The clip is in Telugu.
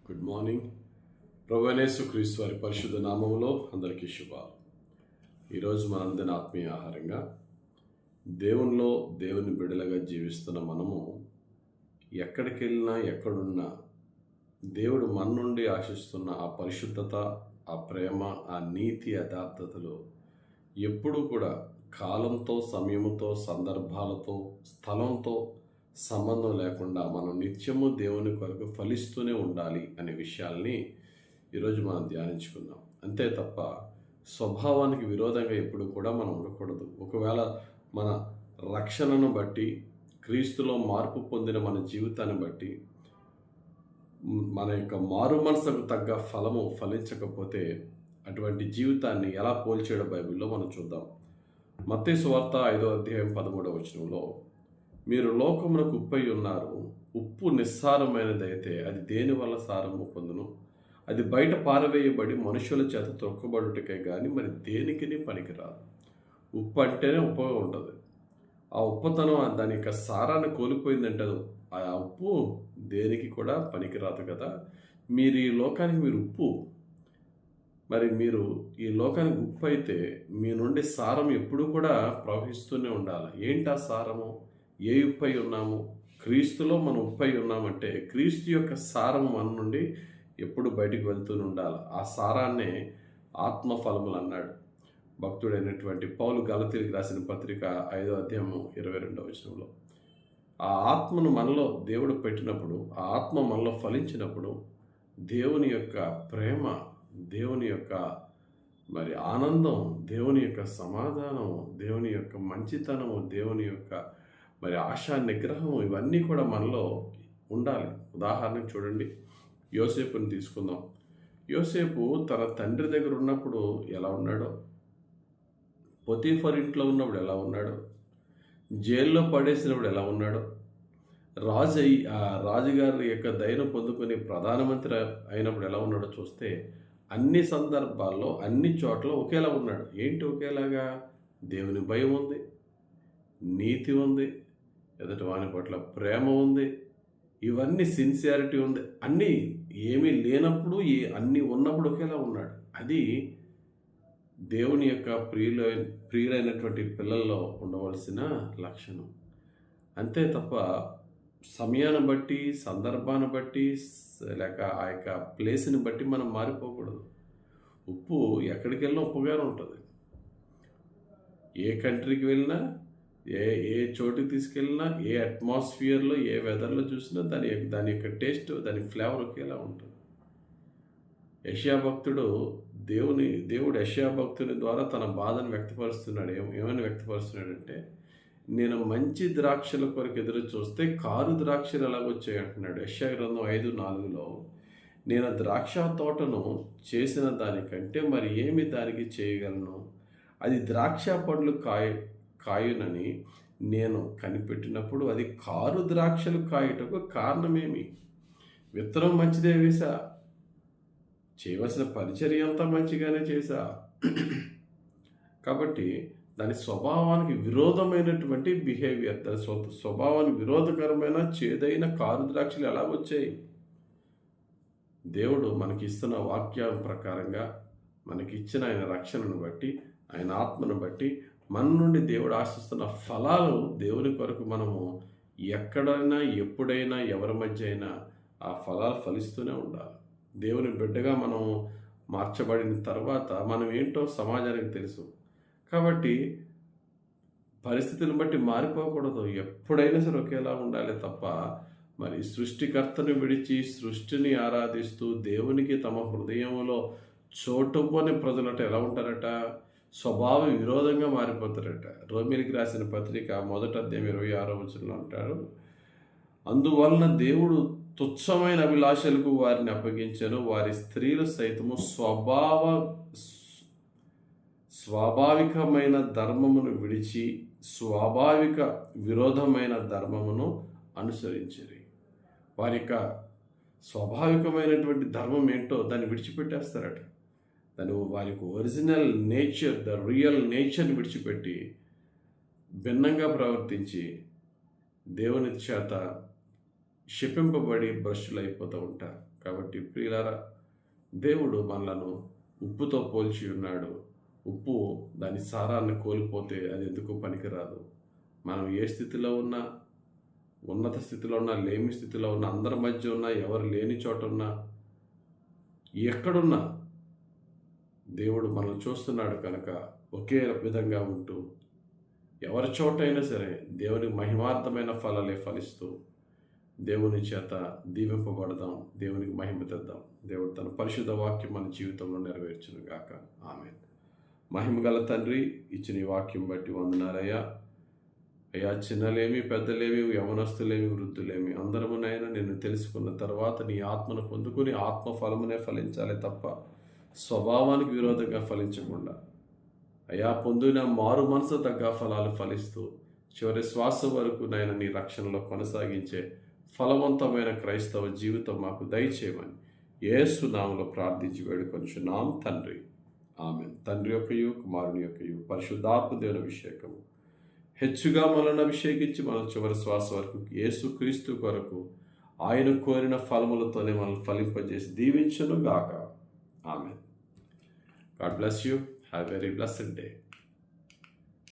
Good morning. ప్రభువైన యేసుక్రీస్తు వారి పరిశుద్ధ నామములో అందరికీ శుభాలు. ఈరోజు మనందరి ఆత్మీయ ఆహారంగా దేవునిలో దేవుని బిడ్డలుగా జీవిస్తున్న మనము ఎక్కడికి వెళ్ళినా ఎక్కడున్నా దేవుడు మన నుండి ఆశిస్తున్న ఆ పరిశుద్ధత, ఆ ప్రేమ, ఆ నీతి యథార్థతలు ఎప్పుడూ కూడా కాలంతో, సమయముతో, సందర్భాలతో, స్థలంతో సంబంధం లేకుండా మనం నిత్యము దేవుని కొరకు ఫలిస్తూనే ఉండాలి అనే విషయాల్ని ఈరోజు మనం ధ్యానించుకుందాం. అంతే తప్ప స్వభావానికి విరోధంగా ఎప్పుడు కూడా మనం ఉండకూడదు. ఒకవేళ మన రక్షణను బట్టి, క్రీస్తులో మార్పు పొందిన మన జీవితాన్ని బట్టి మన యొక్క మారు మనసుకు తగ్గ ఫలము ఫలించకపోతే అటువంటి జీవితాన్ని ఎలా పోల్చేయడం బైబిల్లో మనం చూద్దాం. మత్తయి సువార్త 5వ అధ్యాయం 13వ వచనంలో, మీరు లోకమునకు ఉప్పై ఉన్నారు. ఉప్పు నిస్సారమైనదైతే అది దేని వల్ల సారము పొందును? అది బయట పారవేయబడి మనుషుల చేత త్రొక్కబడుటకే కానీ మరి దేనికి పనికిరాదు. ఉప్పు అంటేనే ఉప్పుగా ఉంటుంది. ఆ ఉప్పుతనం దాని యొక్క సారాన్ని కోల్పోయిందంటే ఆ ఉప్పు దేనికి కూడా పనికిరాదు కదా. మీరు ఈ లోకానికి మీరు ఉప్పు. మరి మీరు ఈ లోకానికి ఉప్పు అయితే మీ నుండి సారం ఎప్పుడు కూడా ప్రవహిస్తూనే ఉండాలి. ఏంటి ఆ సారము? ఏ ఉప్పై ఉన్నాము? క్రీస్తులో మనం ఉప్పై ఉన్నామంటే క్రీస్తు యొక్క సారం మన నుండి ఎప్పుడు బయటికి వెళ్తూనే ఉండాలి. ఆ సారాన్నే ఆత్మఫలములు అన్నాడు భక్తుడైనటువంటి పౌలు గలతీయులకు రాసిన పత్రిక 5వ అధ్యాయం 22వ వచనంలో. ఆ ఆత్మను మనలో దేవుడు పెట్టినప్పుడు, ఆ ఆత్మ మనలో ఫలించినప్పుడు దేవుని యొక్క ప్రేమ, దేవుని యొక్క మరి ఆనందం, దేవుని యొక్క సమాధానం, దేవుని యొక్క మంచితనము, దేవుని యొక్క మరి ఆశా నిగ్రహం, ఇవన్నీ కూడా మనలో ఉండాలి. ఉదాహరణకు చూడండి, యోసేపుని తీసుకుందాం. యోసేపు తన తండ్రి దగ్గర ఉన్నప్పుడు ఎలా ఉన్నాడో, పొతీఫర్ ఇంట్లో ఉన్నప్పుడు ఎలా ఉన్నాడో, జైల్లో పడేసినప్పుడు ఎలా ఉన్నాడో, రాజుగారి యొక్క దయను పొందుకొని ప్రధానమంత్రి అయినప్పుడు ఎలా ఉన్నాడో చూస్తే అన్ని సందర్భాల్లో, అన్ని చోట్ల ఒకేలా ఉన్నాడు. ఏంటి ఒకేలాగా? దేవుని భయం ఉంది, నీతి ఉంది, ఎదుటి వాని పట్ల ప్రేమ ఉంది, ఇవన్నీ సిన్సియారిటీ ఉంది. అన్నీ ఏమీ లేనప్పుడు అన్నీ ఉన్నప్పుడు ఒకేలా ఉన్నాడు. అది దేవుని యొక్క ప్రియులైనటువంటి పిల్లల్లో ఉండవలసిన లక్షణం. అంతే తప్ప సమయాన్ని బట్టి, సందర్భాన్ని బట్టి, లేక ఆ యొక్క ప్లేస్ని బట్టి మనం మారిపోకూడదు. ఉప్పు ఎక్కడికి వెళ్ళినా ఉప్పుగానే ఉంటుంది. ఏ కంట్రీకి వెళ్ళినా, ఏ చోటుకి తీసుకెళ్ళినా, ఏ అట్మాస్ఫియర్లో, ఏ వెదర్లో చూసినా దాని యొక్క టేస్ట్, దాని ఫ్లేవర్ ఒకేలా ఉంటుంది. యెషయా భక్తుడు దేవుడు యెషయా భక్తుని ద్వారా తన బాధను వ్యక్తపరుస్తున్నాడు. ఏమని వ్యక్తపరుస్తున్నాడంటే, నేను మంచి ద్రాక్షల కొరకు ఎదురు చూస్తే కారు ద్రాక్షలు ఎలాగొచ్చాయి అంటున్నాడు. యెషయా గ్రంథం 5:4లో, నేను ద్రాక్ష తోటను చేసిన దానికంటే మరి ఏమి దానికి చేయగలను? అది ద్రాక్ష పండ్లు కాయునని నేను కనిపెట్టినప్పుడు అది కారు ద్రాక్షలు కాయుటకు కారణమేమి? విత్తనం మంచిదే వేసా, చేయవలసిన పరిచర్య అంతా మంచిగానే చేశా. కాబట్టి దాని స్వభావానికి విరోధమైనటువంటి బిహేవియర్, దాని స్వభావానికి విరోధకరమైన చేదైన కారు ద్రాక్షలు ఎలా వచ్చాయి? దేవుడు మనకి ఇస్తున్న వాక్యం ప్రకారంగా, మనకిచ్చిన ఆయన రక్షణను బట్టి, ఆయన ఆత్మను బట్టి మన నుండి దేవుడు ఆశిస్తున్న ఫలాలు దేవుని కొరకు మనము ఎక్కడైనా, ఎప్పుడైనా, ఎవరి మధ్య అయినా ఆ ఫలాలు ఫలిస్తూనే ఉండాలి. దేవుని బిడ్డగా మనం మార్చబడిన తర్వాత మనం ఏంటో సమాజానికి తెలుసు. కాబట్టి పరిస్థితులను బట్టి మారిపోకూడదు. ఎప్పుడైనా సరే ఒకేలా ఉండాలి తప్ప మరి సృష్టికర్తను విడిచి సృష్టిని ఆరాధిస్తూ దేవునికి తమ హృదయంలో చోటుపోని ప్రజలట ఎలా ఉంటారట? స్వభావ విరోధంగా మారిపోతారట. రోమీయులకు రాసిన పత్రిక 1వ అధ్యాయం 26వ వచనంలో అంటారు, అందువలన దేవుడు తుచ్చమైన అభిలాషలకు వారిని అప్పగించెను, వారి స్త్రీలు సైతము స్వాభావికమైన ధర్మమును విడిచి స్వాభావిక విరోధమైన ధర్మమును అనుసరించిరి. వారి యొక్క స్వాభావికమైనటువంటి ధర్మం ఏంటో దాన్ని విడిచిపెట్టేస్తారట. వారి యొక్క ఒరిజినల్ నేచర్, ద రియల్ నేచర్ని విడిచిపెట్టి భిన్నంగా ప్రవర్తించి దేవుని చేత శపింపబడి భ్రష్టులు అయిపోతూ ఉంటారు. కాబట్టి ప్రియులారా, దేవుడు మనలను ఉప్పుతో పోల్చి ఉన్నాడు. ఉప్పు దాని సారాన్ని కోల్పోతే అది ఎందుకు పనికిరాదు. మనం ఏ స్థితిలో ఉన్నా, ఉన్నత స్థితిలో ఉన్నా, లేమి స్థితిలో ఉన్నా, అందరి మధ్య ఉన్నా, ఎవరు లేని చోట ఉన్నా, ఎక్కడున్నా దేవుడు మనల్ని చూస్తున్నాడు కనుక ఒకే విధంగా ఉంటూ ఎవరి చోటైనా సరే దేవుని మహిమార్థమైన ఫలాలే ఫలిస్తూ దేవుని చేత దీవింపబడదాం, దేవునికి మహిమ తెద్దాం. దేవుడు తన పరిశుద్ధ వాక్యం మన జీవితంలో నెరవేర్చును గాక. ఆమేన్. మహిమగల తండ్రి, ఇచ్చిన ఈ వాక్యం బట్టి వందనాలయ్యా. అయ్యా, చిన్నలేమి, పెద్దలేమి, యవనస్తులేమి, వృద్ధులేమి అందరమునైనా నిన్ను తెలుసుకున్న తర్వాత నీ ఆత్మను పొందుకుని ఆత్మ ఫలమునే ఫలించాలి తప్ప స్వభావానికి విరోధంగా ఫలించకుండా, అయ్యా, పొందిన మారు మనసు తగ్గ ఫలాలు ఫలిస్తూ చివరి శ్వాస వరకు నాయన నీ రక్షణలో కొనసాగించే ఫలవంతమైన క్రైస్తవ జీవితం మాకు దయచేయమని యేసు నామములో ప్రార్థించి వేడుకొనుచున్నాం తండ్రి. ఆమేన్. తండ్రి యొక్కయు, కుమారుని యొక్కయు, పరిశుద్ధాత్మ దేవుని అభిషేకము హెచ్చుగా మనల్ని అభిషేకించి మన చివరి శ్వాస వరకు యేసు క్రీస్తు కొరకు ఆయన కోరిన ఫలములతోనే మనల్ని ఫలింపజేసి దీవించును గాక. ఆమేన్. God bless you. Have a very blessed day.